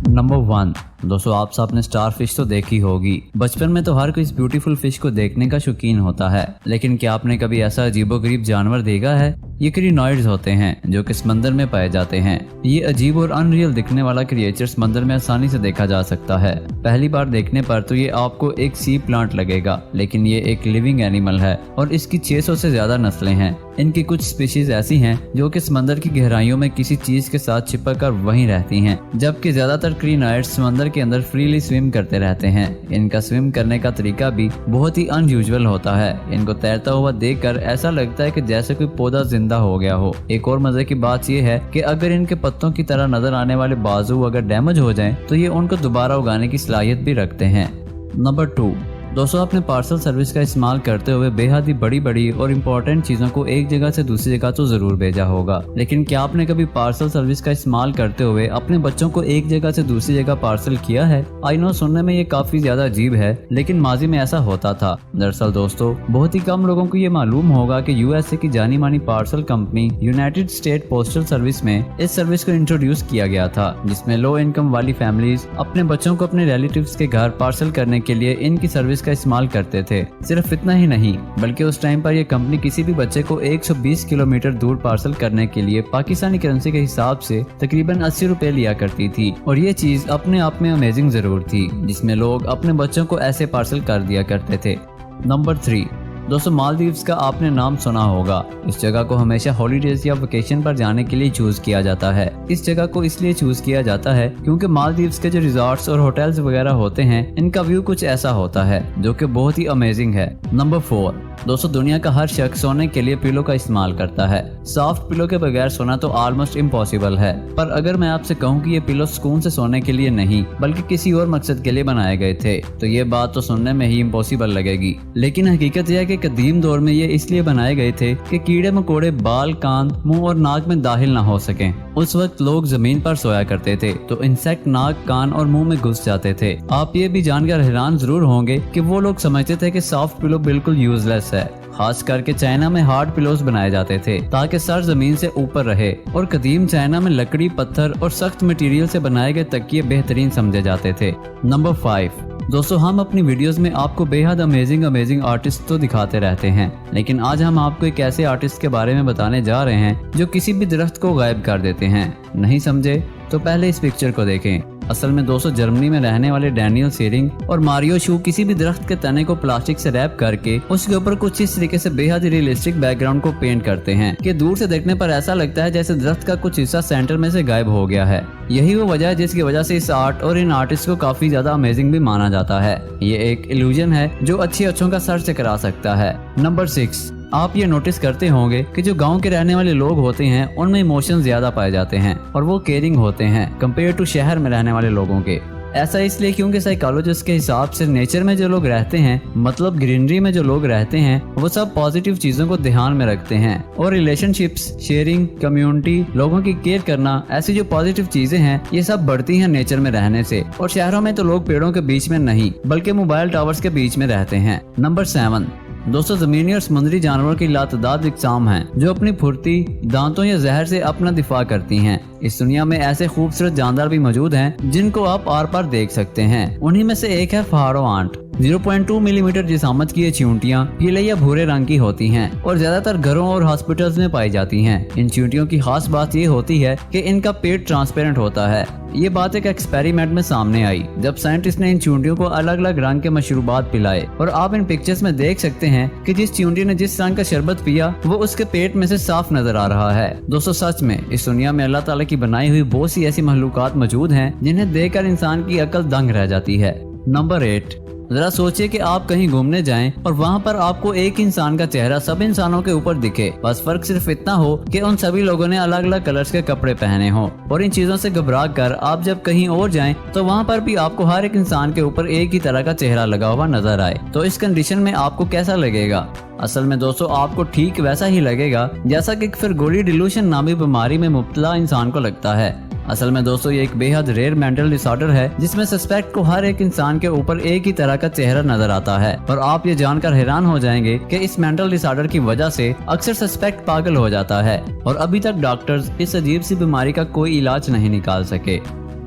Number 1। दोस्तों आप सबने स्टार फिश तो देखी होगी। बचपन में तो हर कोई इस ब्यूटीफुल फिश को देखने का शौकीन होता है, लेकिन क्या आपने कभी ऐसा अजीबोगरीब जानवर देखा है? ये क्रिनॉइड्स होते हैं जो कि समंदर में पाए जाते हैं। ये अजीब और अनरियल दिखने वाला क्रिएचर समंदर में आसानी से देखा जा सकता है। पहली बार देखने पर तो ये आपको एक सी प्लांट लगेगा, लेकिन ये एक लिविंग एनिमल है और इसकी 600 से ज्यादा नस्लें हैं। इनकी कुछ स्पीशीज ऐसी हैं जो कि समंदर की गहराइयों में किसी चीज के साथ चिपक कर वहीं रहती हैं, जबकि ज्यादातर क्रिनॉइड्स समंदर के अंदर फ्रीली स्विम करते रहते हैं। इनका स्विम करने का तरीका भी बहुत ही अनयूजुअल होता है। इनको तैरता हुआ देखकर ऐसा लगता है कि जैसे कोई पौधा जिंदा हो गया हो। एक और मजे की बात यह है कि अगर इनके पत्तों की तरह नजर आने वाले बाजू अगर डैमेज हो जाएं, तो ये उनको दोबारा उगाने की सलाहियत भी रखते हैं। नंबर 2। दोस्तों आपने पार्सल सर्विस का इस्तेमाल करते हुए बेहद ही बड़ी बड़ी और इम्पोर्टेंट चीजों को एक जगह से दूसरी जगह तो जरूर भेजा होगा, लेकिन क्या आपने कभी पार्सल सर्विस का इस्तेमाल करते हुए अपने बच्चों को एक जगह से दूसरी जगह पार्सल किया है? आई नो सुनने में ये काफी ज्यादा अजीब है, लेकिन माजी में ऐसा होता था। दरअसल दोस्तों बहुत ही कम लोगों को ये मालूम होगा कि यूएसए की जानी मानी parcel company United state postal service में इस सर्विस को इंट्रोड्यूस किया गया था, जिसमें लो इनकम वाली फैमिलीज अपने बच्चों को अपने रिलेटिव्स के घर पार्सल करने के लिए इनकी सर्विस का इस्तेमाल करते थे। सिर्फ इतना ही नहीं, बल्कि उस टाइम पर यह कंपनी किसी भी बच्चे को 120 किलोमीटर दूर पार्सल करने के लिए पाकिस्तानी करेंसी के हिसाब से तकरीबन 80 रुपए लिया करती थी। और ये चीज अपने आप में अमेजिंग जरूर थी, जिसमें लोग अपने बच्चों को ऐसे पार्सल कर दिया करते थे। नंबर 3। दोस्तों मालदीव्स का आपने नाम सुना होगा। इस जगह को हमेशा हॉलीडेज या वेकेशन पर जाने के लिए चूज किया जाता है। इस जगह को इसलिए चूज किया जाता है क्योंकि मालदीव्स के जो रिजॉर्ट्स और होटल्स वगैरह होते हैं, इनका व्यू कुछ ऐसा होता है जो कि बहुत ही अमेजिंग है। नंबर 4। दोस्तों दुनिया का हर शख्स सोने के लिए पिलो का इस्तेमाल करता है। सॉफ्ट पिलो के बगैर सोना तो ऑलमोस्ट इम्पॉसिबल है, पर अगर मैं आपसे कहूँ कि ये पिलो सुकून से सोने के लिए नहीं बल्कि किसी और मकसद के लिए बनाए गए थे, तो ये बात तो सुनने में ही इम्पॉसिबल लगेगी। लेकिन हकीकत यह है कि कदीम दौर में ये इसलिए बनाए गए थे कि कीड़े मकोड़े बाल, कान, मुंह और नाक में दाखिल ना हो सकें। उस वक्त लोग जमीन पर सोया करते थे तो इंसेक्ट नाक, कान और मुंह में घुस जाते थे। आप ये भी जानकर हैरान जरूर होंगे कि वो लोग समझते थे कि सॉफ्ट पिलो बिल्कुल यूजलेस है। खास करके चाइना में हार्ड पिलोस बनाए जाते थे ताकि सर जमीन से ऊपर रहे, और कदीम चाइना में लकड़ी, पत्थर और सख्त मटेरियल से बनाए गए तकिए बेहतरीन समझे जाते थे। नंबर 5। दोस्तों हम अपनी वीडियोस में आपको बेहद अमेजिंग आर्टिस्ट तो दिखाते रहते हैं, लेकिन आज हम आपको एक ऐसे आर्टिस्ट के बारे में बताने जा रहे हैं जो किसी भी दरख्त को गायब कर देते हैं। नहीं समझे तो पहले इस पिक्चर को देखें। असल में दोस्तों जर्मनी में रहने वाले डैनियल सीरिंग और मारियो शू किसी भी दरख्त के तने को प्लास्टिक से रैप करके उसके ऊपर कुछ इस तरीके से बेहद रियलिस्टिक बैकग्राउंड को पेंट करते हैं कि दूर से देखने पर ऐसा लगता है जैसे दरख्त का कुछ हिस्सा सेंटर में से गायब हो गया है। यही वो वजह है जिसकी वजह से इस आर्ट और इन आर्टिस्ट को काफी ज्यादा अमेजिंग भी माना जाता है। ये एक इल्यूजन है जो अच्छी अच्छों का सर से करा सकता है। नंबर 6। आप ये नोटिस करते होंगे कि जो गांव के रहने वाले लोग होते हैं उनमें इमोशंस ज्यादा पाए जाते हैं और वो केयरिंग होते हैं कंपेयर टू शहर में रहने वाले लोगों के। ऐसा इसलिए क्योंकि साइकोलॉजिस्ट के हिसाब से नेचर में जो लोग रहते हैं, मतलब ग्रीनरी में जो लोग रहते हैं, वो सब पॉजिटिव चीजों को ध्यान में रखते हैं और रिलेशनशिप्स, शेयरिंग, कम्युनिटी, लोगों की केयर करना, ऐसी जो पॉजिटिव चीजें हैं ये सब बढ़ती हैं नेचर में रहने से। और शहरों में तो लोग पेड़ों के बीच में नहीं बल्कि मोबाइल टावर्स के बीच में रहते हैं। नंबर 7। दोस्तों जमीनी और समुद्री जानवरों की लातदाद इकसाम हैं जो अपनी फुर्ती, दांतों या जहर से अपना दिफा करती हैं। इस दुनिया में ऐसे खूबसूरत जानदार भी मौजूद हैं जिनको आप आर पार देख सकते हैं। उन्हीं में से एक है फारो आंट। 0.2 मिलीमीटर जिसामत की ये चींटियां पीले या भूरे रंग की होती हैं और ज्यादातर घरों और हॉस्पिटल्स में पाई जाती हैं। इन चींटियों की खास बात ये होती है कि इनका पेट ट्रांसपेरेंट होता है। ये बात एक एक्सपेरिमेंट में सामने आई जब साइंटिस्ट ने इन चींटियों को अलग अलग रंग के मशरूबात पिलाए, और आप इन पिक्चर्स में देख सकते हैं कि जिस चींटी ने जिस रंग का शरबत पिया वो उसके पेट में से साफ नजर आ रहा है। दोस्तों सच में इस दुनिया में अल्लाह ताला की बनाई हुई बहुत सी ऐसी महलूकात मौजूद हैं जिन्हें देखकर इंसान की अकल दंग रह जाती है। नंबर 8। जरा सोचिए कि आप कहीं घूमने जाएं और वहाँ पर आपको एक इंसान का चेहरा सब इंसानों के ऊपर दिखे, बस फर्क सिर्फ इतना हो कि उन सभी लोगों ने अलग अलग कलर्स के कपड़े पहने हों। और इन चीजों से घबरा कर आप जब कहीं और जाएं तो वहाँ पर भी आपको हर एक इंसान के ऊपर एक ही तरह का चेहरा लगा हुआ नजर आए, तो इस कंडीशन में आपको कैसा लगेगा? असल में दोस्तों आपको ठीक वैसा ही लगेगा जैसा कि फिर गोली डिल्यूशन नामी बीमारी में मुब्तला इंसान को लगता है। असल में दोस्तों ये एक बेहद रेयर मेंटल डिसऑर्डर है जिसमें सस्पेक्ट को हर एक इंसान के ऊपर एक ही तरह का चेहरा नजर आता है। और आप ये जानकर हैरान हो जाएंगे कि इस मेंटल डिसऑर्डर की वजह से अक्सर सस्पेक्ट पागल हो जाता है और अभी तक डॉक्टर्स इस अजीब सी बीमारी का कोई इलाज नहीं निकाल सके।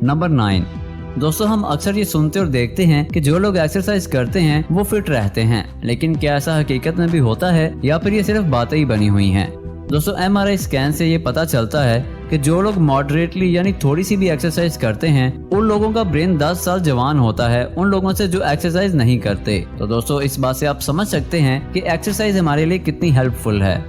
नंबर 9। दोस्तों हम अक्सर ये सुनते और देखते हैं कि जो लोग एक्सरसाइज करते हैं वो फिट रहते हैं, लेकिन क्या ऐसा हकीकत में भी होता है या फिर ये सिर्फ बातें ही बनी हुई हैं? दोस्तों MRI स्कैन से ये पता चलता है कि जो लोग मॉडरेटली यानी थोड़ी सी भी एक्सरसाइज करते हैं उन लोगों का ब्रेन 10 साल जवान होता है उन लोगों से जो एक्सरसाइज नहीं करते। तो दोस्तों इस बात से आप समझ सकते हैं कि एक्सरसाइज हमारे लिए कितनी हेल्पफुल है।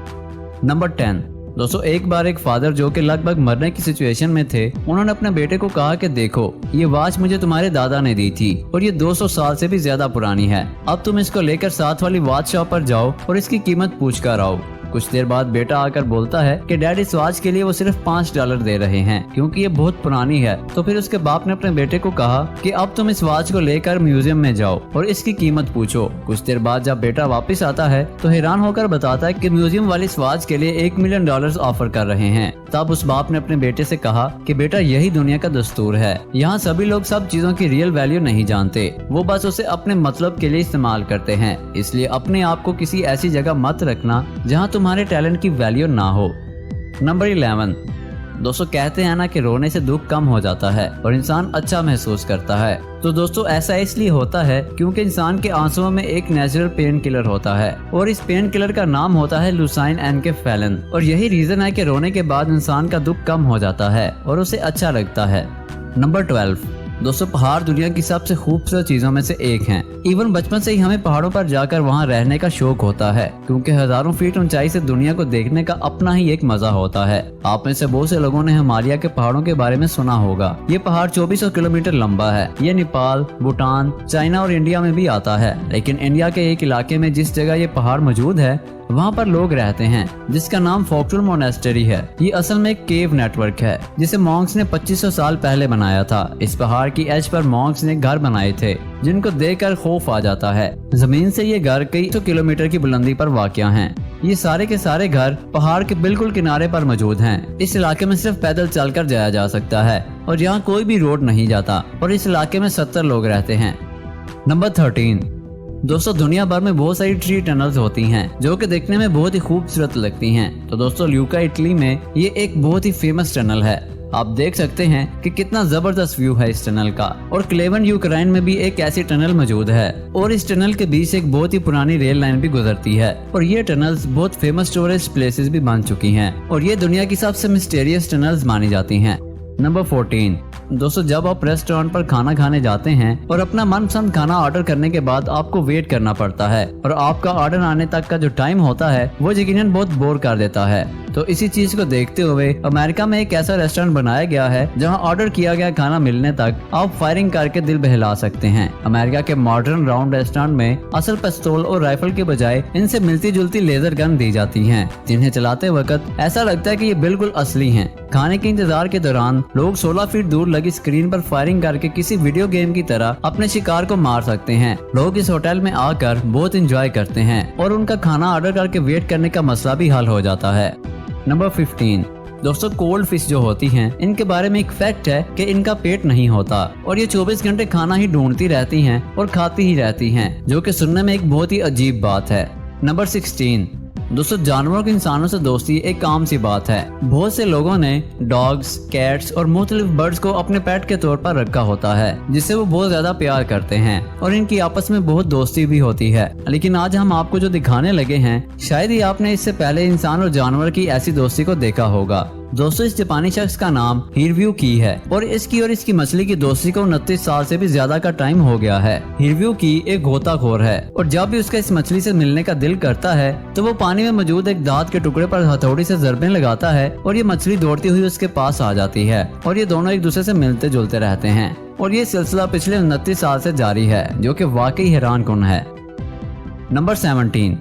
नंबर 10। दोस्तों एक बार एक फादर जो कि लगभग मरने की सिचुएशन में थे, उन्होंने अपने बेटे को कहा कि देखो ये वॉच मुझे तुम्हारे दादा ने दी थी और ये 200 साल से भी ज्यादा पुरानी है। अब तुम इसको लेकर साथ वाली वॉच शॉप पर जाओ और इसकी कीमत पूछ कर आओ। कुछ देर बाद बेटा आकर बोलता है कि डैडी इस वॉच के लिए वो सिर्फ $5 दे रहे हैं क्योंकि ये बहुत पुरानी है। तो फिर उसके बाप ने अपने बेटे को कहा कि अब तुम इस वॉच को लेकर म्यूजियम में जाओ और इसकी कीमत पूछो। कुछ देर बाद जब बेटा वापस आता है तो हैरान होकर बताता है कि म्यूजियम वाली इस वॉच के लिए $1 मिलियन ऑफर कर रहे हैं। तब उस बाप ने अपने बेटे से कहा कि बेटा यही दुनिया का दस्तूर है, यहाँ सभी लोग सब चीजों की रियल वैल्यू नहीं जानते, वो बस उसे अपने मतलब के लिए इस्तेमाल करते हैं। इसलिए अपने आप को किसी ऐसी जगह मत रखना जहाँ तुम्हारे टैलेंट की वैल्यू ना हो। नंबर 11। दोस्तों कहते हैं ना कि रोने से दुख कम हो जाता है और इंसान अच्छा महसूस करता है। तो दोस्तों ऐसा इसलिए होता है क्योंकि इंसान के आंसुओं में एक नेचुरल पेन किलर होता है और इस पेन किलर का नाम होता है लुसाइन एनकेफेलिन। और यही रीजन है कि रोने के बाद इंसान का दुख कम हो जाता है और उसे अच्छा लगता है। नंबर 12। दोस्तों पहाड़ दुनिया की सबसे खूबसूरत चीजों में से एक हैं। इवन बचपन से ही हमें पहाड़ों पर जाकर वहां रहने का शौक होता है क्योंकि हजारों फीट ऊंचाई से दुनिया को देखने का अपना ही एक मजा होता है। आप में से बहुत से लोगों ने हिमालय के पहाड़ों के बारे में सुना होगा। ये पहाड़ 2400 किलोमीटर लंबा है। ये नेपाल, भूटान, चाइना और इंडिया में भी आता है। लेकिन इंडिया के एक इलाके में जिस जगह ये पहाड़ मौजूद है वहाँ पर लोग रहते हैं जिसका नाम फोक्टुल मोनेस्टेरी है। ये असल में एक केव नेटवर्क है जिसे मॉन्क्स ने 2500 साल पहले बनाया था। इस पहाड़ की एज पर मॉन्क्स ने घर बनाए थे जिनको देखकर खौफ आ जाता है। जमीन से ये घर कई 100 किलोमीटर की बुलंदी पर वाक़या हैं। ये सारे के सारे घर पहाड़ के बिल्कुल किनारे पर मौजूद हैं। इस इलाके में सिर्फ पैदल चलकर जाया जा सकता है और यहाँ कोई भी रोड नहीं जाता और इस इलाके में 70 लोग रहते हैं। नंबर 13। दोस्तों दुनिया भर में बहुत सारी ट्री टनल्स होती हैं जो कि देखने में बहुत ही खूबसूरत लगती हैं। तो दोस्तों ल्यूका इटली में ये एक बहुत ही फेमस टनल है। आप देख सकते हैं कि कितना जबरदस्त व्यू है इस टनल का। और क्लेवन यूक्रेन में भी एक ऐसी टनल मौजूद है और इस टनल के बीच एक बहुत ही पुरानी रेल लाइन भी गुजरती है और ये टनल्स बहुत फेमस टूरिस्ट प्लेसेस भी बन चुकी हैं और ये दुनिया की सबसे मिस्टीरियस टनल्स मानी जाती हैं। नंबर 14। दोस्तों जब आप रेस्टोरेंट पर खाना खाने जाते हैं और अपना मनपसंद खाना ऑर्डर करने के बाद आपको वेट करना पड़ता है और आपका ऑर्डर आने तक का जो टाइम होता है वो यकीनन बहुत बोर कर देता है। तो इसी चीज को देखते हुए अमेरिका में एक ऐसा रेस्टोरेंट बनाया गया है जहां ऑर्डर किया गया खाना मिलने तक आप फायरिंग करके दिल बहला सकते हैं। अमेरिका के मॉडर्न राउंड रेस्टोरेंट में असल पिस्तौल और राइफल के बजाय इनसे मिलती जुलती लेजर गन दी जाती हैं जिन्हें चलाते वक्त ऐसा लगता है कि ये बिल्कुल असली हैं। खाने के इंतजार के दौरान लोग 16 फीट दूर लगी स्क्रीन पर फायरिंग करके किसी वीडियो गेम की तरह अपने शिकार को मार सकते हैं। लोग इस होटल में आकर बहुत एंजॉय करते हैं और उनका खाना ऑर्डर करके वेट करने का मसला भी हल हो जाता है। नंबर 15। दोस्तों कोल्ड फिश जो होती हैं इनके बारे में एक फैक्ट है कि इनका पेट नहीं होता और ये 24 घंटे खाना ही ढूंढती रहती हैं और खाती ही रहती हैं, जो कि सुनने में एक बहुत ही अजीब बात है। नंबर 16। दोस्तों जानवरों की इंसानों से दोस्ती एक आम सी बात है। बहुत से लोगों ने डॉग्स, कैट्स और मुख्तलिफ बर्ड्स को अपने पेट के तौर पर रखा होता है जिससे वो बहुत ज्यादा प्यार करते हैं और इनकी आपस में बहुत दोस्ती भी होती है। लेकिन आज हम आपको जो दिखाने लगे हैं शायद ही आपने इससे पहले इंसान और जानवर की ऐसी दोस्ती को देखा होगा। दोस्तों इस जापानी शख्स का नाम हिरव्यू की है और इसकी मछली की दोस्ती को 29 साल से भी ज्यादा का टाइम हो गया है। हिरव्यू की एक गोताखोर है और जब भी उसका इस मछली से मिलने का दिल करता है तो वो पानी में मौजूद एक दांत के टुकड़े पर हथौड़ी से ज़रबें लगाता है और ये मछली दौड़ती हुई उसके पास आ जाती है और ये दोनों एक दूसरे से मिलते जुलते रहते हैं और ये सिलसिला पिछले 29 साल से जारी है, जो कि वाकई हैरानकुन है। नंबर 17।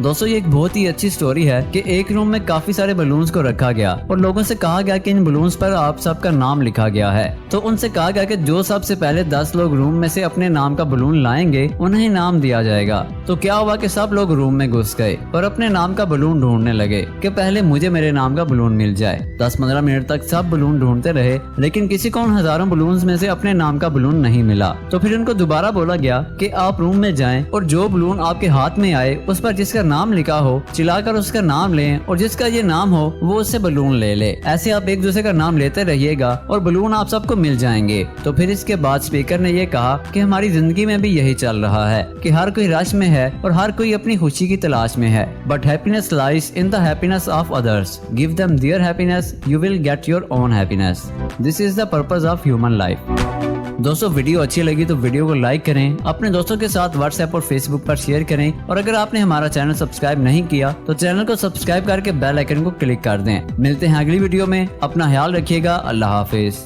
दोस्तों ये एक बहुत ही अच्छी स्टोरी है कि एक रूम में काफी सारे बलून्स को रखा गया और लोगों से कहा गया कि इन बलून्स पर आप सबका नाम लिखा गया है। तो उनसे कहा गया कि जो सबसे पहले 10 लोग रूम में से अपने नाम का बलून लाएंगे उन्हें नाम दिया जाएगा। तो क्या हुआ कि सब लोग रूम में घुस गए और अपने नाम का बलून ढूंढने लगे कि पहले मुझे मेरे नाम का बलून मिल जाए। 10-15 मिनट तक सब बलून ढूंढते रहे लेकिन किसी को उन हजारों बलून्स में से अपने नाम का बलून नहीं मिला। तो फिर उनको दोबारा बोला गया कि आप रूम में जाएं और जो बलून आपके हाथ में आए उस पर जिसका नाम लिखा हो चिल्लाकर उसका नाम लें और जिसका ये नाम हो वो उससे बलून ले ले। ऐसे आप एक दूसरे का नाम लेते रहिएगा और बलून आप सबको मिल जाएंगे। तो फिर इसके बाद स्पीकर ने ये कहा कि हमारी जिंदगी में भी यही चल रहा है कि हर कोई रश में है और हर कोई अपनी खुशी की तलाश में है, but happiness lies in the happiness of others. Give them their happiness, you will get your own happiness. This is the purpose of human life. दोस्तों वीडियो अच्छी लगी तो वीडियो को लाइक करें, अपने दोस्तों के साथ व्हाट्सएप और फेसबुक पर शेयर करें और अगर आपने हमारा चैनल सब्सक्राइब नहीं किया तो चैनल को सब्सक्राइब करके बेल आइकन को क्लिक कर दें। मिलते हैं अगली वीडियो में, अपना ख्याल रखिएगा। अल्लाह हाफिज।